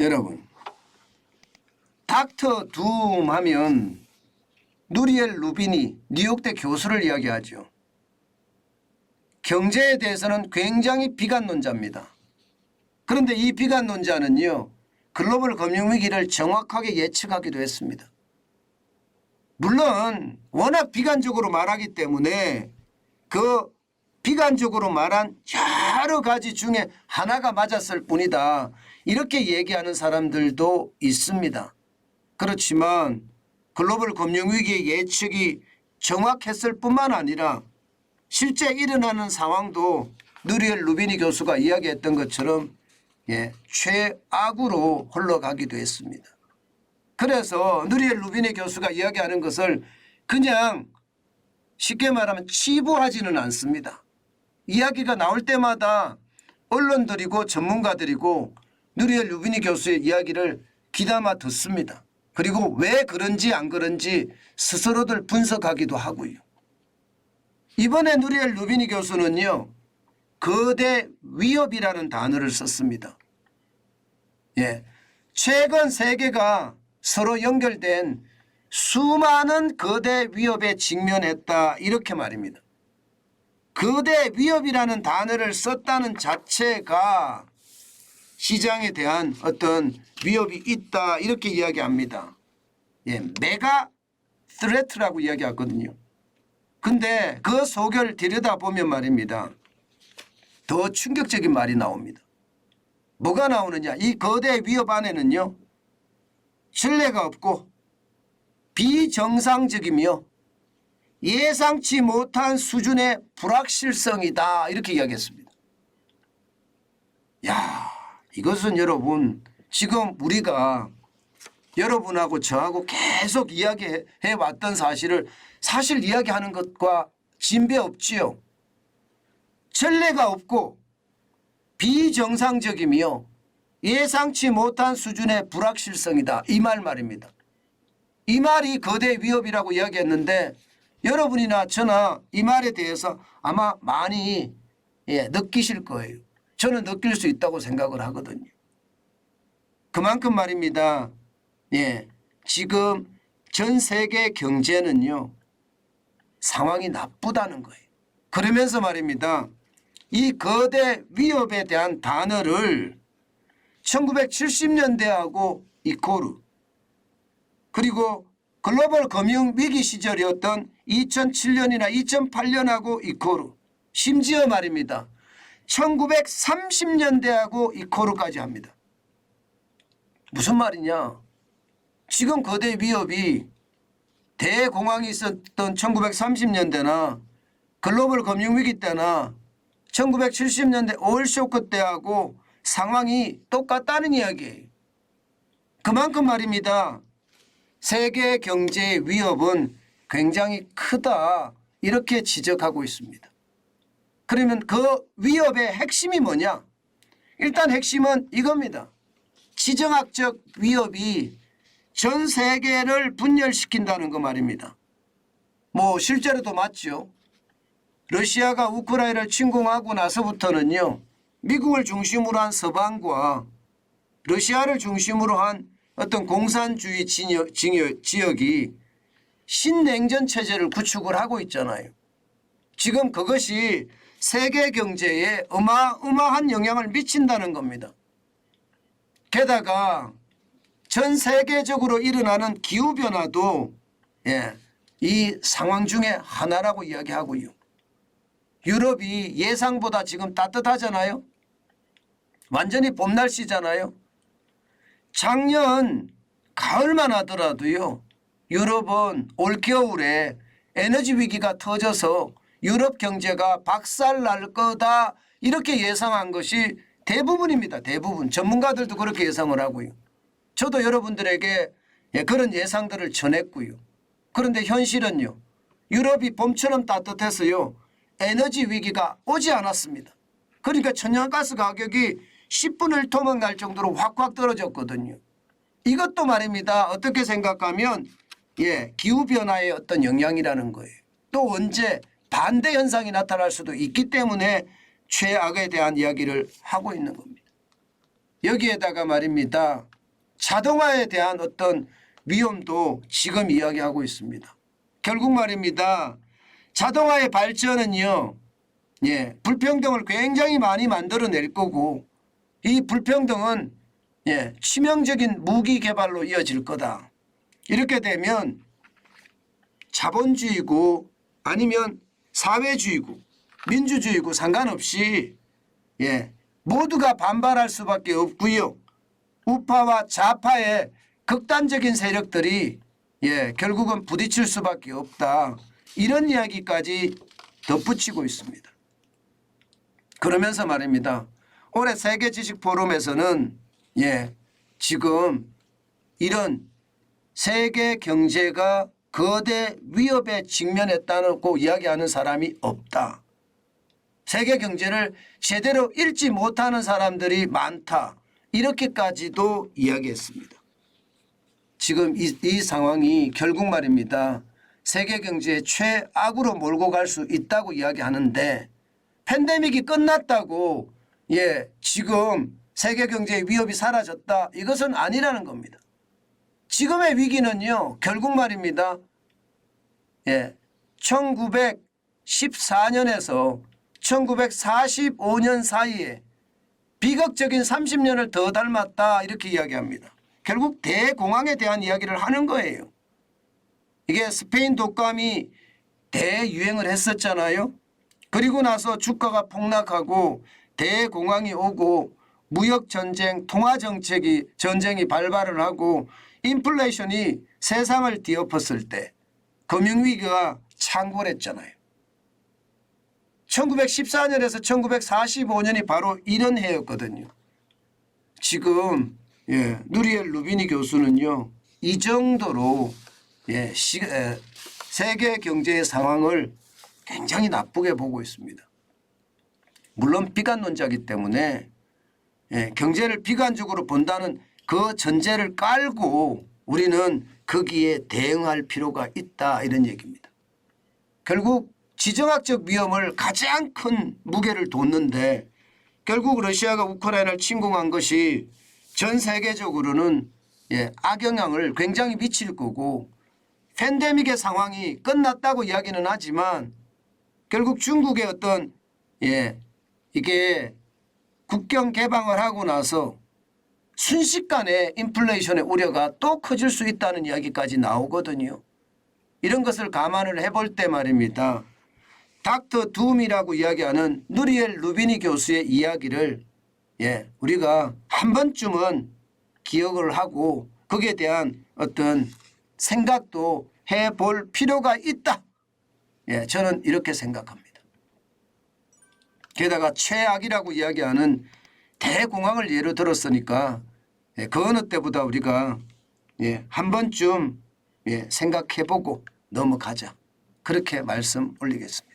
여러분, 닥터 둠 하면 누리엘 루비니 뉴욕대 교수를 이야기하죠. 경제에 대해서는 굉장히 비관론자입니다. 그런데 이 비관론자는요, 글로벌 금융위기를 정확하게 예측하기도 했습니다. 물론 워낙 비관적으로 말하기 때문에 그 비관적으로 말한 여러 가지 중에 하나가 맞았을 뿐이다, 이렇게 얘기하는 사람들도 있습니다. 그렇지만 글로벌 금융위기의 예측이 정확했을 뿐만 아니라 실제 일어나는 상황도 누리엘 루비니 교수가 이야기했던 것처럼 최악으로 흘러가기도 했습니다. 그래서 누리엘 루비니 교수가 이야기하는 것을 그냥 쉽게 말하면 치부하지는 않습니다. 이야기가 나올 때마다 언론들이고 전문가들이고 누리엘 루비니 교수의 이야기를 귀담아 듣습니다. 그리고 왜 그런지 안 그런지 스스로들 분석하기도 하고요. 이번에 누리엘 루비니 교수는요, 거대 위협이라는 단어를 썼습니다. 최근 세계가 서로 연결된 수많은 거대 위협에 직면했다, 이렇게 말입니다. 거대 위협이라는 단어를 썼다는 자체가 시장에 대한 어떤 위협이 있다, 이렇게 이야기합니다. 메가 스레트라고 이야기하거든요. 근데 그 속을 들여다보면 말입니다, 더 충격적인 말이 나옵니다. 뭐가 나오느냐, 이 거대 위협 안에는요, 신뢰가 없고 비정상적이며 예상치 못한 수준의 불확실성이다, 이렇게 이야기했습니다. 이것은 여러분, 지금 우리가 여러분하고 저하고 계속 이야기해 왔던 사실을 사실 이야기하는 것과 진배 없지요. 전례가 없고 비정상적이며 예상치 못한 수준의 불확실성이다, 이 말입니다. 이 말이 거대 위협이라고 이야기했는데 여러분이나 저나 이 말에 대해서 아마 많이 느끼실 거예요. 저는 느낄 수 있다고 생각을 하거든요. 그만큼 말입니다. 지금 전 세계 경제는요, 상황이 나쁘다는 거예요. 그러면서 말입니다, 이 거대 위협에 대한 단어를 1970년대하고 이코르, 그리고 글로벌 금융위기 시절이었던 2007년이나 2008년하고 이코르, 심지어 말입니다, 1930년대하고 이코르까지 합니다. 무슨 말이냐, 지금 거대 위협이 대공황이 있었던 1930년대나 글로벌 금융위기 때나 1970년대 오일쇼크 때하고 상황이 똑같다는 이야기예요. 그만큼 말입니다, 세계 경제의 위협은 굉장히 크다, 이렇게 지적하고 있습니다. 그러면 그 위협의 핵심이 뭐냐? 일단 핵심은 이겁니다. 지정학적 위협이 전 세계를 분열시킨다는 거 말입니다. 실제로도 맞죠. 러시아가 우크라이나를 침공하고 나서부터는요, 미국을 중심으로 한 서방과 러시아를 중심으로 한 어떤 공산주의 지역이 신냉전 체제를 구축을 하고 있잖아요. 지금 그것이 세계 경제에 어마어마한 영향을 미친다는 겁니다. 게다가 전 세계적으로 일어나는 기후변화도 이 상황 중에 하나라고 이야기하고요. 유럽이 예상보다 지금 따뜻하잖아요. 완전히 봄 날씨잖아요. 작년 가을만 하더라도요, 유럽은 올겨울에 에너지 위기가 터져서 유럽 경제가 박살날 거다, 이렇게 예상한 것이 대부분입니다. 대부분. 전문가들도 그렇게 예상을 하고요. 저도 여러분들에게 그런 예상들을 전했고요. 그런데 현실은요, 유럽이 봄처럼 따뜻해서요, 에너지 위기가 오지 않았습니다. 그러니까 천연가스 가격이 10분의 1 토막 날 정도로 확확 떨어졌거든요. 이것도 말입니다, 어떻게 생각하면 기후변화의 어떤 영향이라는 거예요. 또 언제 반대 현상이 나타날 수도 있기 때문에 최악에 대한 이야기를 하고 있는 겁니다. 여기에다가 말입니다, 자동화에 대한 어떤 위험도 지금 이야기하고 있습니다. 결국 말입니다. 자동화의 발전은요. 불평등을 굉장히 많이 만들어낼 거고 이 불평등은 치명적인 무기 개발로 이어질 거다. 이렇게 되면 자본주의고 아니면 사회주의고 민주주의고 상관없이 모두가 반발할 수밖에 없고요. 우파와 좌파의 극단적인 세력들이 결국은 부딪힐 수밖에 없다. 이런 이야기까지 덧붙이고 있습니다. 그러면서 말입니다. 올해 세계지식포럼에서는 지금 이런 세계 경제가 거대 위협에 직면했다고 이야기하는 사람이 없다. 세계 경제를 제대로 읽지 못하는 사람들이 많다. 이렇게까지도 이야기했습니다. 지금 이 상황이 결국 말입니다. 세계 경제의 최악으로 몰고 갈 수 있다고 이야기하는데 팬데믹이 끝났다고 지금 세계 경제의 위협이 사라졌다. 이것은 아니라는 겁니다. 지금의 위기는요. 결국 말입니다. 1914년에서 1945년 사이에 비극적인 30년을 더 닮았다. 이렇게 이야기합니다. 결국 대공황에 대한 이야기를 하는 거예요. 이게 스페인 독감이 대유행을 했었잖아요. 그리고 나서 주가가 폭락하고 대공황이 오고 무역전쟁, 통화정책이 발발을 하고 인플레이션이 세상을 뒤엎었을 때 금융위기가 창궐했잖아요. 1914년에서 1945년이 바로 이런 해였거든요. 지금 누리엘 루비니 교수는요. 이 정도로 세계 경제의 상황을 굉장히 나쁘게 보고 있습니다. 물론 비관론자이기 때문에 경제를 비관적으로 본다는 그 전제를 깔고 우리는 거기에 대응할 필요가 있다 이런 얘기입니다. 결국 지정학적 위험을 가장 큰 무게를 뒀는데 결국 러시아가 우크라이나를 침공한 것이 전 세계적으로는 악영향을 굉장히 미칠 거고 팬데믹의 상황이 끝났다고 이야기는 하지만 결국 중국의 어떤 이게 국경 개방을 하고 나서 순식간에 인플레이션의 우려가 또 커질 수 있다는 이야기까지 나오거든요. 이런 것을 감안을 해볼 때 말입니다. 닥터 둠이라고 이야기하는 누리엘 루비니 교수의 이야기를 우리가 한 번쯤은 기억을 하고 거기에 대한 어떤 생각도 해볼 필요가 있다. 저는 이렇게 생각합니다. 게다가 최악이라고 이야기하는 대공황을 예로 들었으니까 그 어느 때보다 우리가 한 번쯤 생각해보고 넘어가자. 그렇게 말씀 올리겠습니다.